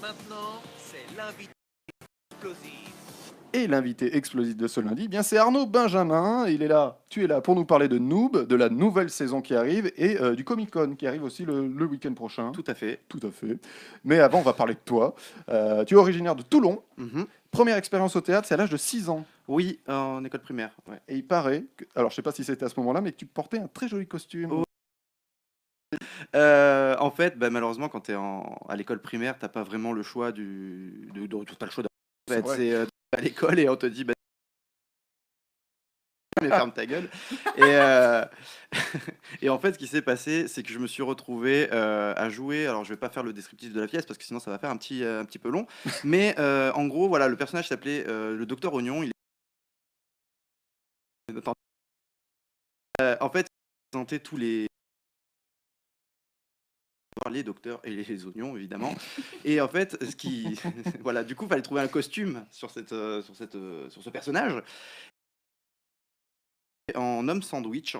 Maintenant, c'est l'invité explosif. Et l'invité explosif de ce lundi, bien c'est Arnaud Benjamin. Il est là, tu es là pour nous parler de Noob, de la nouvelle saison qui arrive et du Comic Con qui arrive aussi le week-end prochain. Tout à fait. Tout à fait. Mais avant, on va parler de toi. Tu es originaire de Toulon. Mhm. Première expérience au théâtre, c'est à l'âge de 6 ans. Oui, en école primaire. Ouais. Et il paraît, alors je sais pas si c'était à ce moment-là, mais que tu portais un très joli costume. Oh. En fait, malheureusement, quand tu es à l'école primaire, t'as pas vraiment le choix t'as le choix C'est fait, vrai. c'est à l'école et on te dit mais ferme ta gueule. Et, et en fait, ce qui s'est passé, c'est que je me suis retrouvé à jouer. Alors, je vais pas faire le descriptif de la pièce parce que sinon, ça va faire un petit peu long. Mais en gros, voilà, le personnage s'appelait le Docteur Oignon. En fait, il présentait tous les docteurs et les oignons, évidemment. Et en fait, voilà, du coup, il fallait trouver un costume sur ce personnage. En homme sandwich.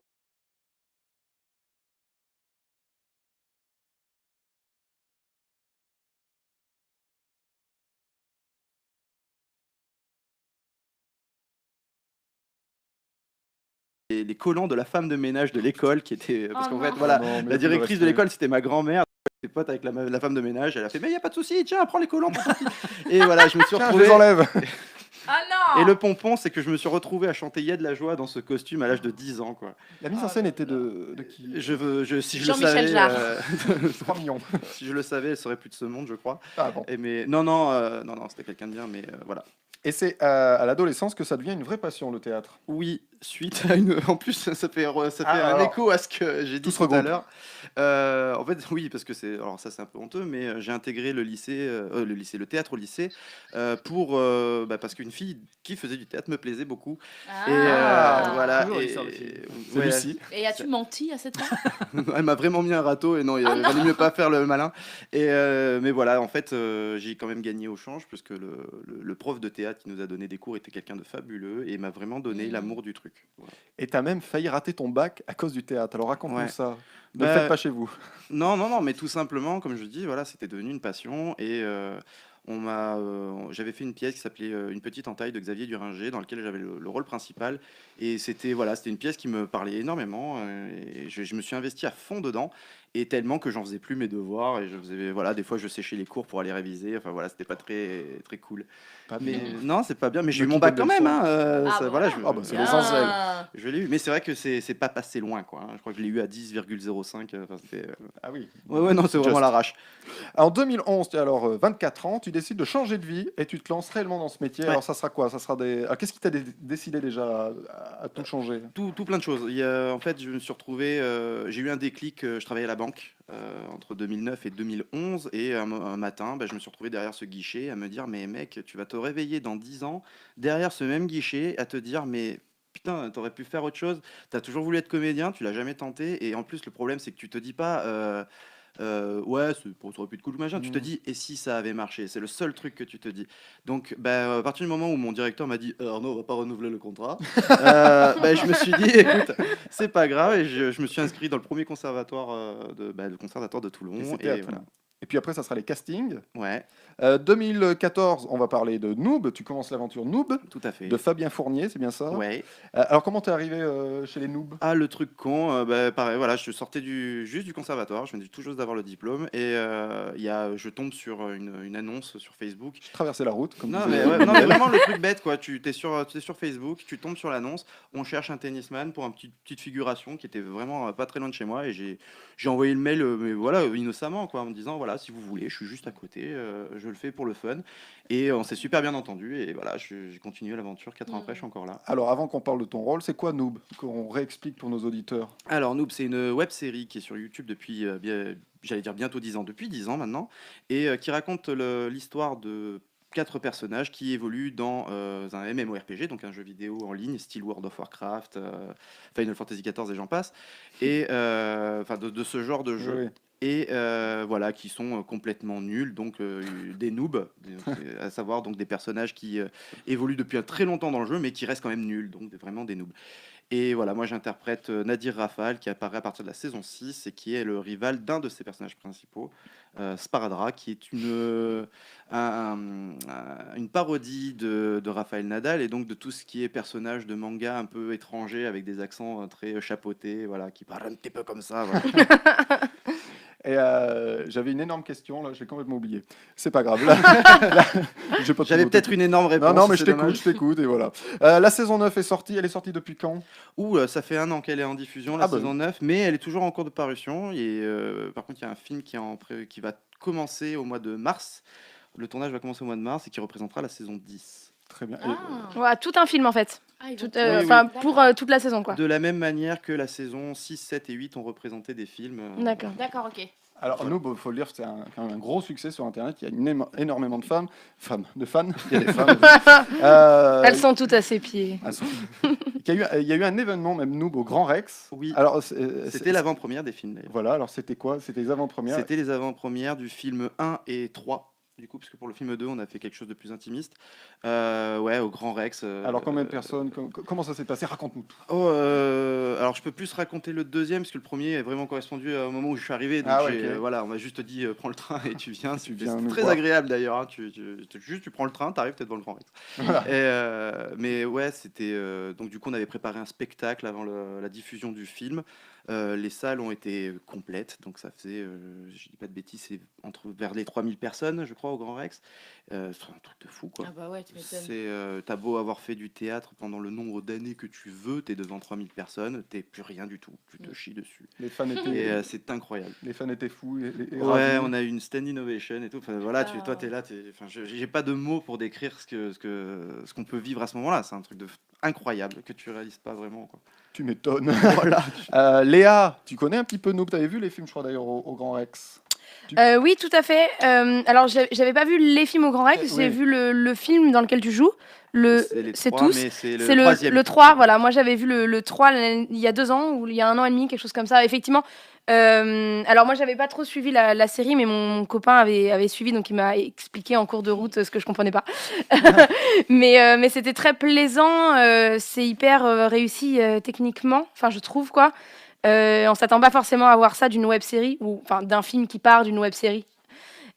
Les collants de la femme de ménage de l'école qui était parce qu'en fait voilà, Non, mais la tout le directrice de respect. l'école c'était ma grand-mère, j'étais pote avec la femme de ménage, elle a fait mais il y a pas de souci, tiens prends les collants pour ton petit. Et voilà, je me suis Tiens, je retrouvé les enlève. Ah non. et le pompon c'est que je me suis retrouvé à chanter Il y a de la joie dans ce costume à l'âge de 10 ans quoi. La mise en Oh scène là était là. de qui Si je le Jean-Michel savais Jarre. 3 millions. si je le savais, elle serait plus de ce monde, je crois. Ah bon. Et mais non, c'était quelqu'un de bien mais voilà. Et c'est à l'adolescence que ça devient une vraie passion, le théâtre. Oui, suite à une. En plus, ça fait un alors, écho à ce que j'ai dit se tout à regroupe. l'heure. En fait, oui, parce que c'est. Alors, ça, c'est un peu honteux, mais j'ai intégré le théâtre au lycée, parce qu'une fille qui faisait du théâtre me plaisait beaucoup. Et Ah. voilà. Toujours Et, l'histoire des filles. C'est ouais, Lucie. Et as-tu menti à cette femme? elle m'a vraiment mis un râteau et non, il valait mieux pas faire le malin. Mais voilà, en fait, j'ai quand même gagné au change parce que le prof de théâtre qui nous a donné des cours était quelqu'un de fabuleux et m'a vraiment donné l'amour du truc. Voilà. Et t'as même failli rater ton bac à cause du théâtre. Alors raconte-nous Ouais. ça. Ne le Bah, faites pas chez vous. Non, mais tout simplement, comme je dis, voilà, c'était devenu une passion et j'avais fait une pièce qui s'appelait Une petite entaille de Xavier Duringer, dans laquelle j'avais le rôle principal. Et c'était une pièce qui me parlait énormément et je me suis investi à fond dedans. Et tellement que j'en faisais plus mes devoirs et voilà, des fois je séchais les cours pour aller réviser. Enfin voilà, c'était pas très très cool. Pas Mais bien. non, c'est pas bien. Mais j'ai eu Ne mon bac quitte quand pas même. le Hein, Ah, voilà, Ah bah, c'est l'essentiel. Bien. je l'ai eu. Mais c'est vrai que c'est pas passé loin, quoi. Hein. Je crois que je l'ai eu à 10,05. Enfin, c'était. Ah oui. Ouais, non, c'est vraiment Just. l'arrache. En 2011, tu as alors 24 ans, tu décides de changer de vie et tu te lances réellement dans ce métier. Ouais. Alors ça sera quoi? Ça sera des. Alors qu'est-ce qui t'a décidé déjà à tout changer? Tout plein de choses. En fait, je me suis retrouvé, j'ai eu un déclic, je travaillais à la banque entre 2009 et 2011 et un matin, je me suis retrouvé derrière ce guichet à me dire, mais mec, tu vas te réveiller dans 10 ans derrière ce même guichet à te dire, mais putain, t'aurais pu faire autre chose, t'as toujours voulu être comédien, tu l'as jamais tenté et en plus le problème c'est que tu te dis pas, ouais, ça aurait pu être cool, machin. Tu te Hmm. dis, et si ça avait marché? C'est le seul truc que tu te dis. Donc, à partir du moment où mon directeur m'a dit, Arnaud, on va pas renouveler le contrat, je me suis dit, écoute, c'est pas grave. Et je me suis inscrit dans le premier conservatoire, le conservatoire de Et Toulon. c'était Et, à voilà. Toulon. Et puis après, ça sera les castings. Ouais, 2014, on va parler de Noob. Tu commences l'aventure Noob tout à fait. de Fabien Fournier, c'est bien ça? Ouais. Alors comment t'es arrivé chez les Noobs? Ah, le truc con, pareil, voilà, je sortais juste du conservatoire, je venais tout juste d'avoir le diplôme, et je tombe sur une annonce sur Facebook. Je traversais la route, comme Non disait mais, ouais, non, mais Miguel. vraiment le truc bête quoi, t'es sur Facebook, tu tombes sur l'annonce, on cherche un tennisman pour une petite figuration qui était vraiment pas très loin de chez moi et j'ai envoyé le mail mais voilà innocemment quoi en me disant voilà si vous voulez je suis juste à côté, je le fais pour le fun et on s'est super bien entendu et voilà j'ai continué l'aventure 4 ans après je suis encore là. Alors avant qu'on parle de ton rôle, c'est quoi Noob? Qu'on réexplique pour nos auditeurs. Alors Noob c'est une web série qui est sur YouTube depuis j'allais dire bientôt 10 ans, depuis 10 ans maintenant et qui raconte l'histoire de 4 personnages qui évoluent dans un MMORPG, donc un jeu vidéo en ligne, style World of Warcraft, Final Fantasy XIV et j'en passe, et de ce genre de jeu. Oui. Et voilà, qui sont complètement nuls, donc des noobs, à savoir donc des personnages qui évoluent depuis un très longtemps dans le jeu, mais qui restent quand même nuls, donc vraiment des noobs. Et voilà, moi j'interprète Nadir Rafal qui apparaît à partir de la saison 6 et qui est le rival d'un de ses personnages principaux, Sparadra, qui est une parodie de Raphaël Nadal et donc de tout ce qui est personnage de manga un peu étranger avec des accents très chapeautés, voilà, qui parle un petit peu comme ça. Voilà. Et j'avais une énorme question, là, je l'ai complètement oublié. C'est pas grave. Là, j'ai pas tout J'avais noté. peut-être une énorme réponse. Non, mais je c'est dommage. t'écoute, et voilà. La saison 9 est sortie, elle est sortie depuis quand? Ça fait 1 an qu'elle est en diffusion, la Ah bah saison 9, mais elle est toujours en cours de parution. Et par contre, il y a un film qui va commencer au mois de mars. Le tournage va commencer au mois de mars et qui représentera la saison 10. Très bien. Ah. Ouais, tout un film en fait. Ah, ils Tout, vont- oui. enfin, D'accord. pour toute la saison quoi. De la même manière que la saison 6, 7 et 8 ont représenté des films. D'accord. D'accord, ok. Alors, nous, il faut le dire, c'est quand même un gros succès sur Internet. Il y a énormément de fans. Il y a des femmes. Elles sont toutes à ses pieds. elles sont- il y a eu un événement, même Noob, au Grand Rex. Oui, Alors, c'était l'avant-première des films d'ailleurs. Voilà, alors c'était quoi? C'était les avant-premières. C'était les avant-premières du film 1 et 3. Du coup, parce que pour le film 2, on a fait quelque chose de plus intimiste. Ouais, au Grand Rex. Alors, combien de personnes? Comment ça s'est passé? Raconte-nous tout. Alors, je peux plus raconter le deuxième, parce que le premier est vraiment correspondu au moment où je suis arrivé. Donc, Ah ouais, ok. voilà, on m'a juste dit prends le train et tu viens. Tu viens C'est nous très voir. agréable d'ailleurs. Hein. Tu prends le train, tu arrives, tu es devant le Grand Rex. Voilà. Mais ouais, c'était. Donc, du coup, on avait préparé un spectacle avant la diffusion du film. Les salles ont été complètes, donc ça faisait, je dis pas de bêtises, c'est vers les 3000 personnes, je crois, au Grand Rex. C'est un truc de fou, quoi. Ah bah ouais, tu m'étonnes. T'as beau avoir fait du théâtre pendant le nombre d'années que tu veux, t'es devant 3000 personnes, t'es plus rien du tout, tu te chies dessus. Les fans étaient, Et c'est incroyable. les fans étaient fous. Et Ouais, ravis. on a eu une stand innovation et tout. Enfin, voilà, Ah. toi, t'es là. Enfin, j'ai pas de mots pour décrire ce qu'on peut vivre à ce moment-là. C'est un truc incroyable que tu réalises pas vraiment, quoi. Tu m'étonnes. Voilà. Léa, tu connais un petit peu Noob? T'avais vu les films, je crois, d'ailleurs, au Grand Rex. Oui, tout à fait. Alors, j'avais pas vu les films au Grand Rex, j'ai Oui. vu le film dans lequel tu joues. C'est trois, tous. mais c'est C'est le troisième. le 3, voilà. Moi, j'avais vu le 3 il y a 2 ans, ou il y a 1 an et demi, quelque chose comme ça. Effectivement. Alors, moi, j'avais pas trop suivi la série, mais mon copain avait suivi, donc il m'a expliqué en cours de route ce que je comprenais pas. Mais c'était très plaisant. C'est hyper réussi techniquement, enfin, je trouve, quoi. On s'attend pas forcément à voir ça d'une web série, ou enfin d'un film qui part d'une web série.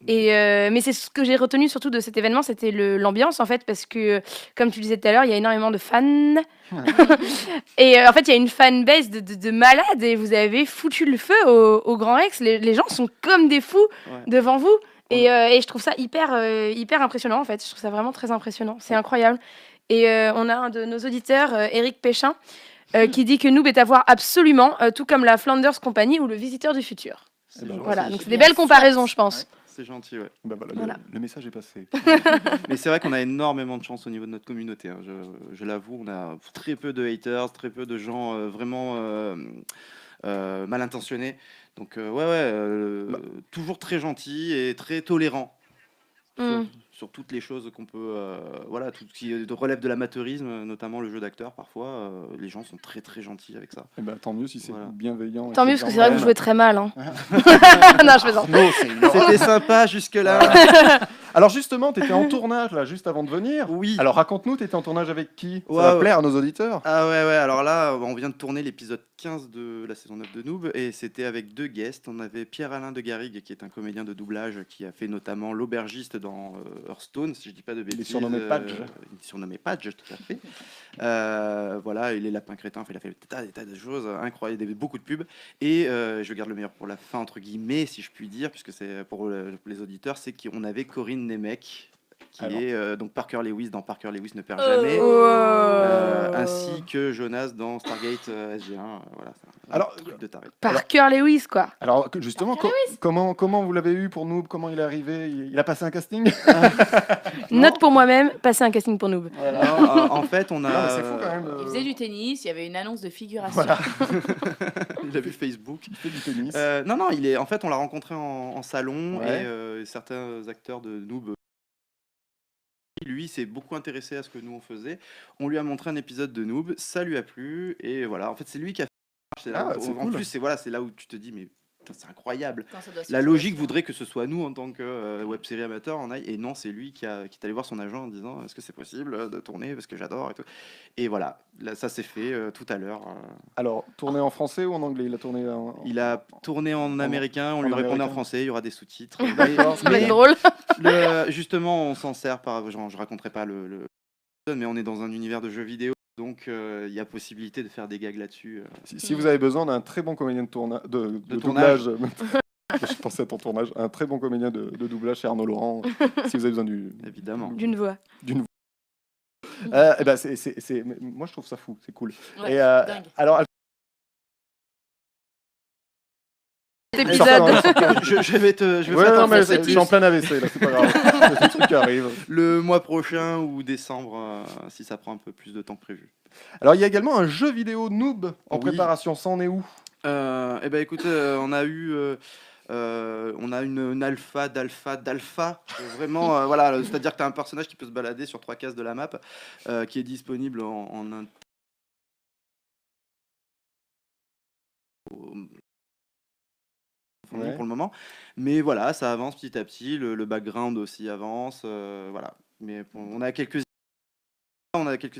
Mais c'est ce que j'ai retenu surtout de cet événement, c'était l'ambiance en fait, parce que comme tu disais tout à l'heure, il y a énormément de fans. Et en fait, il y a une fanbase de malades et vous avez foutu le feu au Grand Rex. Les gens sont comme des fous Ouais. devant vous. Et je trouve ça hyper impressionnant en fait. Je trouve ça vraiment très impressionnant. C'est incroyable. Et on a un de nos auditeurs, Eric Péchin, qui dit que Noob est à voir absolument, tout comme la Flanders Company ou le Visiteur du Futur. C'est Eh ben, gentil. Voilà, donc c'est bien des belles sûr. comparaisons, je pense. C'est gentil, ouais. Bah voilà, Voilà. le message est passé. Mais c'est vrai qu'on a énormément de chance au niveau de notre communauté. Hein. Je l'avoue, on a très peu de haters, très peu de gens vraiment mal intentionnés. Donc toujours très gentils et très tolérants Mm. sur toutes les choses qu'on peut, voilà, tout ce qui relève de l'amateurisme, notamment le jeu d'acteur. Parfois, les gens sont très très gentils avec ça. Eh ben, tant mieux si c'est Voilà. bienveillant. et Tant mieux, que parce que c'est vrai que vous gens jouez très mal. Hein. Non, je plaisante. C'était sympa jusque-là. aiment. Alors justement, tu étais en tournage là, juste avant de venir. Oui. Alors raconte-nous, tu étais en tournage avec qui? Ça Ouais, va ouais. plaire à nos auditeurs. Ah ouais, alors là, on vient de tourner l'épisode 15 de la saison 9 de Noob et c'était avec 2 guests. On avait Pierre-Alain de Garrigue qui est un comédien de doublage qui a fait notamment l'aubergiste dans Hearthstone, si je dis pas de bêtises. surnommé Padge. Il est surnommé Padge, tout à fait. Voilà, il est lapin crétin, il a fait des tas de choses incroyables, beaucoup de pubs. Et je garde le meilleur pour la fin, entre guillemets, si je puis dire, puisque c'est pour les auditeurs, c'est qu'on avait Corinne Nemec, qui Alors. est donc Parker Lewis dans Parker Lewis ne perd Oh. jamais. Oh. Ainsi que Jonas dans Stargate SG1. Voilà, c'est un Alors, truc de taré. Parker Lewis, quoi. Alors justement, comment vous l'avez eu pour Noob? Comment il est arrivé? Il a passé un casting? Note pour moi-même, passer un casting pour Noob. Non, en fait, on a. Non, mais c'est fou quand même. Il faisait du tennis, il y avait une annonce de figuration. Voilà, Il a vu Facebook. il fait du tennis. Non, en fait, on l'a rencontré en salon Ouais. et certains acteurs de Noob. Lui s'est beaucoup intéressé à ce que nous on faisait. On lui a montré un épisode de Noob, ça lui a plu et voilà. En fait, c'est lui qui a fait. Ah, c'est en cool. plus, c'est là où tu te dis mais putain, c'est incroyable. Putain, ça doit se La faire logique souvent. voudrait que ce soit nous en tant que web série amateur en aille, et non, c'est lui qui est allé voir son agent en disant est-ce que c'est possible de tourner parce que j'adore et tout. Et voilà, là, ça s'est fait tout à l'heure. Alors, tourné en français ou en anglais? Il a tourné Il a tourné en américain, on en lui répondait en américain. français, il y aura des sous-titres. D'accord. Ça va Mais être drôle. justement, on s'en sert par. Je raconterai pas mais on est dans un univers de jeux vidéo, donc il y a possibilité de faire des gags là-dessus. Si vous avez besoin d'un très bon comédien de tournage. doublage, je pensais à ton tournage, un très bon comédien de doublage chez Arnaud Laurent, si vous avez besoin Évidemment. D'une voix. eh ben moi je trouve ça fou, c'est cool. Ouais, Et dingue. alors, Cet Elle sort pas dans épisode. les- Je vais ouais, faire non, mais t'en je suis en plein AVC là, c'est pas grave. C'est des trucs qui arrivent. le mois prochain ou décembre, si ça prend un peu plus de temps que prévu. Alors, il y a également un jeu vidéo noob en Oui. préparation. Ça en est où? Eh ben écoute, on a eu une alpha d'alpha. Vraiment, voilà, c'est-à-dire que tu as un personnage qui peut se balader sur 3 cases de la map, qui est disponible en Ouais. pour le moment. Mais voilà, ça avance petit à petit. Le background aussi avance. Voilà. Mais bon, on a quelques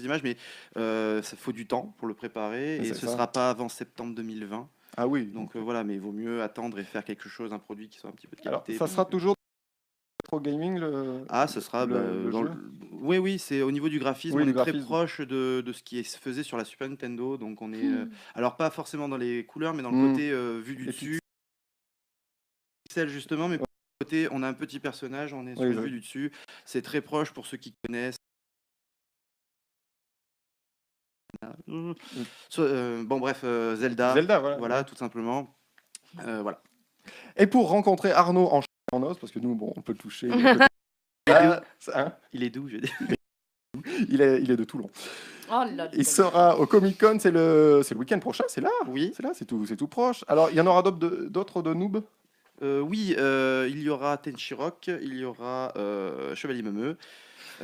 images, mais ça faut du temps pour le préparer. Mais Et c'est ce ça. sera pas avant septembre 2020. Ah oui. Donc voilà, mais il vaut mieux attendre et faire quelque chose, un produit qui soit un petit peu de Alors, qualité. ça sera toujours Retro Gaming le. Ah, ce sera le dans jeu oui, oui, c'est au niveau du graphisme, Oui, on le est très graphisme. proche de ce qui se faisait sur la Super Nintendo. Donc on est, Hmm. alors pas forcément dans les couleurs, mais dans le Hmm. côté vue du Les dessus. Pixels justement, mais pour le côté, on a un petit personnage, on est sur Oui, une oui. vue du dessus. C'est très proche pour ceux qui connaissent. Bon bref, Zelda, Zelda, voilà. voilà, tout simplement. Voilà. Et pour rencontrer Arnaud en chair et en os, parce que nous, bon, on peut le toucher. on peut- Ah, hein, Il est doux, je dis. il est de Toulon. Oh là là. Il sera au Comic Con, c'est le week-end prochain, c'est là. Oui. C'est là, c'est tout proche. Alors, il y en aura d'autres de noob. Oui, il y aura Tenchirok, il y aura Chevalier Meumeux.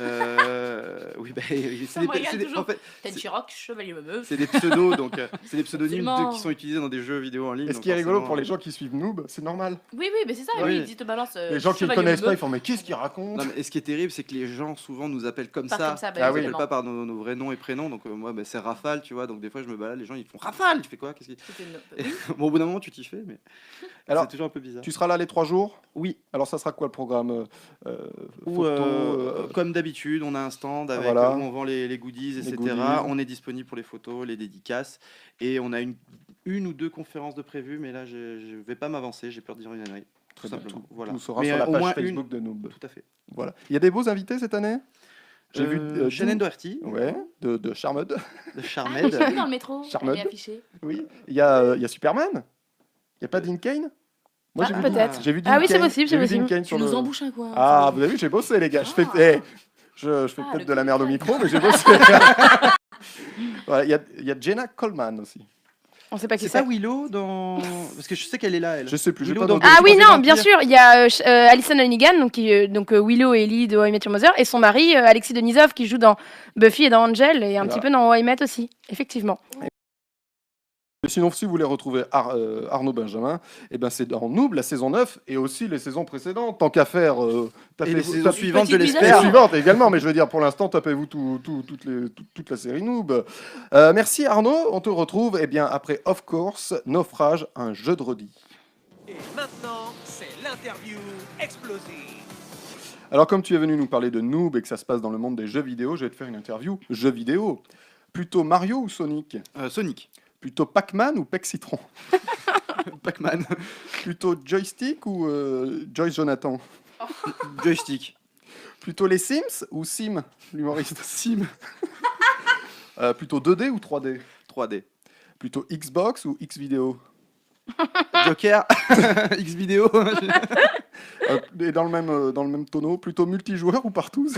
Oui, bah, Ça me regarde toujours. en fait, Tenchirok, Chevalier Meumeux. c'est des pseudos, donc c'est des pseudonymes Absolument. qui sont utilisés dans des jeux vidéo en ligne. Et ce donc qui est rigolo forcément, pour les gens qui suivent noob, c'est normal. Oui, oui, mais c'est ça. Oui. Oui, il te balance. Les gens qui ne Chevalier connaissent pas, Meumeux. ils font mais qu'est-ce qu'ils racontent? Non, mais, et ce qui est terrible, c'est que les gens souvent nous appellent comme Pas ça. comme ça, bah, Ah Ils oui. nous évidemment. appellent pas par nos vrais noms et prénoms. Donc moi, bah, c'est Rafale, tu vois. Donc des fois, je me balade, les gens ils font Rafale. Tu fais quoi? Qu'est-ce qui... C'était une- Bon, au bout d'un moment, tu t'y fais, mais Alors, c'est toujours un peu bizarre. Tu seras là les 3 jours? Oui. Alors, ça sera quoi le programme? Ou, Photos, comme d'habitude, on a un stand avec voilà. où on vend les goodies, etc. goodies. On est disponible pour les photos, les dédicaces, et on a une ou deux conférences de prévues, mais là je vais pas m'avancer, j'ai peur de dire une ânnerie. Tout Très bien, simplement. Voilà. Tout sera Mais, sur la au page moins Facebook de Noob. Tout à fait. Voilà. Il y a des beaux invités cette année? J'ai vu Shannon Dean- Doherty, Ouais, de Charmed. de Ah, Charmed. j'ai vu dans le métro. Charmode. Elle est affichée. Oui. Il y a Superman. Il n'y a pas Dean Kane? Moi, Ah, j'ai vu peut-être. J'ai vu Ah Dean oui, c'est Cain. possible, J'ai c'est vu Dean possible. Cain Tu sur nous le- embouches un coin. Ah, vous avez vu, j'ai bossé, les gars. Je fais, je fais Ah, peut-être le de la merde au Comic-Con. micro, mais j'ai bossé. Voilà, il y a Jenna Coleman aussi. On sait pas qui C'est c'est. pas Willow dans. Parce que je sais qu'elle est là, elle. Je sais plus, j'ai Willow pas dans noté. Ah oui, Buffy non, Vampire. bien sûr, il y a Alison Hannigan, donc Willow et Ellie de How I Met Your Mother, et son mari, Alexis Denisov, qui joue dans Buffy et dans Angel, et un Voilà. petit peu dans How I Met aussi, effectivement. Mais sinon, si vous voulez retrouver Arnaud Benjamin, eh ben, c'est dans Noob, la saison 9, et aussi les saisons précédentes. Tant qu'à faire, Et les saisons tapez- suivantes, je Petite Et bizarre. l'espère. les suivantes également, mais je veux dire, pour l'instant, tapez-vous toute la série Noob. Merci Arnaud, on te retrouve bien, après Of Course, Naufrage, un jeu de redis. Et maintenant, c'est l'interview explosive. Alors, comme tu es venu nous parler de Noob et que ça se passe dans le monde des jeux vidéo, je vais te faire une interview jeux vidéo. Plutôt Mario ou Sonic? Sonic. Plutôt Pac-Man ou Pec Citron? Pac-Man. Plutôt Joystick ou Joyce Jonathan? Joystick. Plutôt les Sims ou Sim, l'humoriste? Sim. Plutôt 2D ou 3D? 3D. Plutôt Xbox ou Xvideo? Joker. X vidéo. Et dans le même tonneau, plutôt multijoueur ou partout?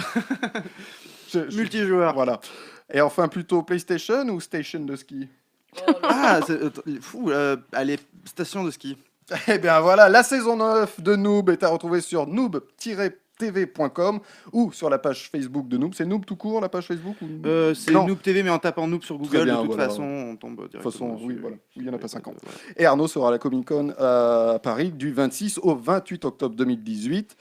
Multijoueur. Voilà. Et enfin, plutôt PlayStation ou Station de ski? Oh là là. Ah, fou. Allez, station de ski. Eh bien voilà, la saison 9 de Noob est à retrouver sur noob- noobtv.com ou sur la page Facebook de Noob. C'est Noob tout court, la page Facebook ou... C'est Non. Noob TV, mais en tapant Noob sur Google, bien, de toute voilà. façon, on tombe De toute directement. façon, oui, dessus. voilà. Il n'y en a pas 50. Voilà. Et Arnaud sera à la Comic Con à Paris du 26 au 28 octobre 2018.